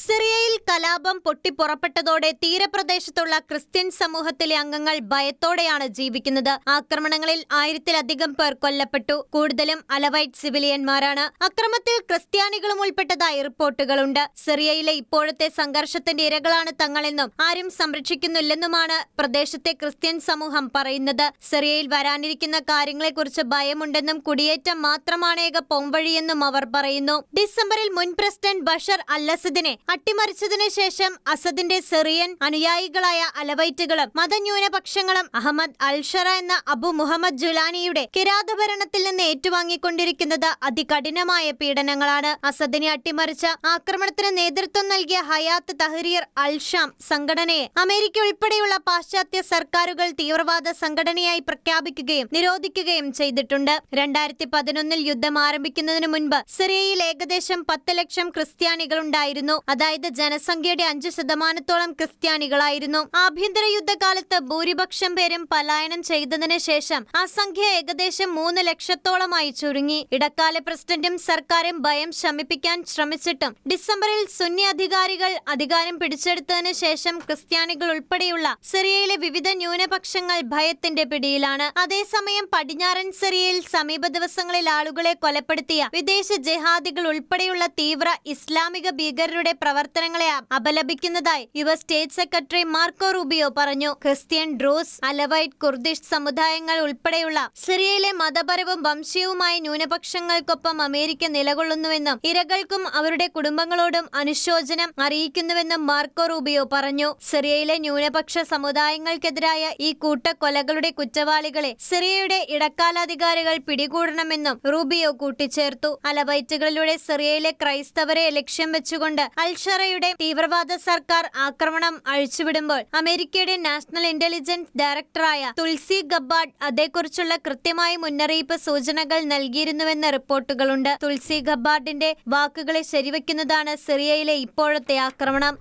സിറിയയിൽ കലാപം പൊട്ടിപ്പുറപ്പെട്ടതോടെ തീരപ്രദേശത്തുള്ള ക്രിസ്ത്യൻ സമൂഹത്തിലെ അംഗങ്ങൾ ഭയത്തോടെയാണ് ജീവിക്കുന്നത്. ആക്രമണങ്ങളിൽ 1000-ലധികം പേർ കൊല്ലപ്പെട്ടു. കൂടുതലും അലവൈറ്റ് സിവിലിയന്മാരാണ്. അക്രമത്തിൽ ക്രിസ്ത്യാനികളും ഉൾപ്പെട്ടതായി റിപ്പോർട്ടുകളുണ്ട്. സിറിയയിലെ ഇപ്പോഴത്തെ സംഘർഷത്തിന്റെ ഇരകളാണ് തങ്ങളെന്നും ആരും സംരക്ഷിക്കുന്നില്ലെന്നുമാണ് പ്രദേശത്തെ ക്രിസ്ത്യൻ സമൂഹം പറയുന്നത്. സിറിയയിൽ വരാനിരിക്കുന്ന കാര്യങ്ങളെക്കുറിച്ച് ഭയമുണ്ടെന്നും കുടിയേറ്റം മാത്രമാണ് ഏക പോംവഴിയെന്നും അവർ പറയുന്നു. ഡിസംബറിൽ മുൻ പ്രസിഡന്റ് ബഷർ അൽ-അസദിനെ അട്ടിമറിച്ചതിനു ശേഷം അസദിന്റെ സിറിയൻ അനുയായികളായ അലവൈറ്റുകളും മതന്യൂനപക്ഷങ്ങളും അഹമ്മദ് അൽ-ഷറ എന്ന അബു മുഹമ്മദ് ജുലാനിയുടെ കിരാതഭരണത്തിൽ നിന്ന് ഏറ്റുവാങ്ങിക്കൊണ്ടിരിക്കുന്നത് അതികഠിനമായ പീഡനങ്ങളാണ്. അസദിനെ അട്ടിമറിച്ച ആക്രമണത്തിന് നേതൃത്വം നൽകിയ ഹയാത്ത് തഹ്രീർ അൽ-ഷാം സംഘടനയെ അമേരിക്ക ഉൾപ്പെടെയുള്ള പാശ്ചാത്യ സർക്കാരുകൾ തീവ്രവാദ സംഘടനയായി പ്രഖ്യാപിക്കുകയും നിരോധിക്കുകയും ചെയ്തിട്ടുണ്ട്. 2011 യുദ്ധം ആരംഭിക്കുന്നതിന് മുൻപ് സിറിയയിൽ ഏകദേശം 10 ലക്ഷം ക്രിസ്ത്യാനികളുണ്ടായിരുന്നു. അതായത് ജനസംഖ്യയുടെ 5% ക്രിസ്ത്യാനികളായിരുന്നു. ആഭ്യന്തര യുദ്ധകാലത്ത് ഭൂരിപക്ഷം പേരും പലായനം ചെയ്തതിനു ശേഷം ആ സംഖ്യ ഏകദേശം 3 ലക്ഷത്തോളമായി ചുരുങ്ങി. ഇടക്കാല പ്രസിഡന്റും സർക്കാരും ഭയം ശമിപ്പിക്കാൻ ശ്രമിച്ചിട്ടും ഡിസംബറിൽ സുന്നി അധികാരികൾ അധികാരം പിടിച്ചെടുത്തതിനു ശേഷം ക്രിസ്ത്യാനികൾ ഉൾപ്പെടെയുള്ള സിറിയയിലെ വിവിധ ന്യൂനപക്ഷങ്ങൾ ഭയത്തിന്റെ പിടിയിലാണ്. അതേസമയം പടിഞ്ഞാറൻ സിറിയയിൽ സമീപ ദിവസങ്ങളിൽ ആളുകളെ കൊലപ്പെടുത്തിയ വിദേശ ജിഹാദികൾ ഉൾപ്പെടെയുള്ള തീവ്ര ഇസ്ലാമിക ഭീകരരുടെ പ്രവർത്തനങ്ങളെ അപലപിക്കുന്നതായി US state secretary Marco Rubio പറഞ്ഞു. ക്രിസ്ത്യൻ, ഡ്രൂസ്, അലവൈറ്റ്, കുർദിഷ് സമുദായങ്ങൾ ഉൾപ്പെടെയുള്ള സിറിയയിലെ മതപരവും വംശീയവുമായ ന്യൂനപക്ഷങ്ങൾക്കൊപ്പം അമേരിക്ക നിലകൊള്ളുന്നുവെന്നും ഇരകൾക്കും അവരുടെ കുടുംബങ്ങളോടും അനുശോചനം അറിയിക്കുന്നുവെന്നും മാർക്കോ റൂബിയോ പറഞ്ഞു. സിറിയയിലെ ന്യൂനപക്ഷ സമുദായങ്ങൾക്കെതിരായ ഈ കൂട്ടക്കൊലകളുടെ കുറ്റവാളികളെ സിറിയയുടെ ഇടക്കാലാധികാരികൾ പിടികൂടണമെന്നും റൂബിയോ കൂട്ടിച്ചേർത്തു. അലവൈറ്റുകളിലൂടെ സിറിയയിലെ ക്രൈസ്തവരെ ലക്ഷ്യം വെച്ചുകൊണ്ട് അൽ-ഷറയുടെ തീവ്രവാദ സർക്കാർ ആക്രമണം അഴിച്ചുവിടുമ്പോൾ അമേരിക്കയുടെ നാഷണൽ ഇന്റലിജൻസ് ഡയറക്ടറായ തുൾസി ഗബ്ബാർഡ് അതേക്കുറിച്ചുള്ള കൃത്യമായ മുന്നറിയിപ്പ് സൂചനകൾ നൽകിയിരുന്നുവെന്ന് റിപ്പോർട്ടുകളുണ്ട്. തുൾസി ഗബ്ബാർഡിന്റെ വാക്കുകളെ ശരിവെക്കുന്നതാണ് സിറിയയിലെ ഇപ്പോഴത്തെ ആക്രമണം.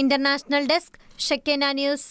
International desk, Shekinah news.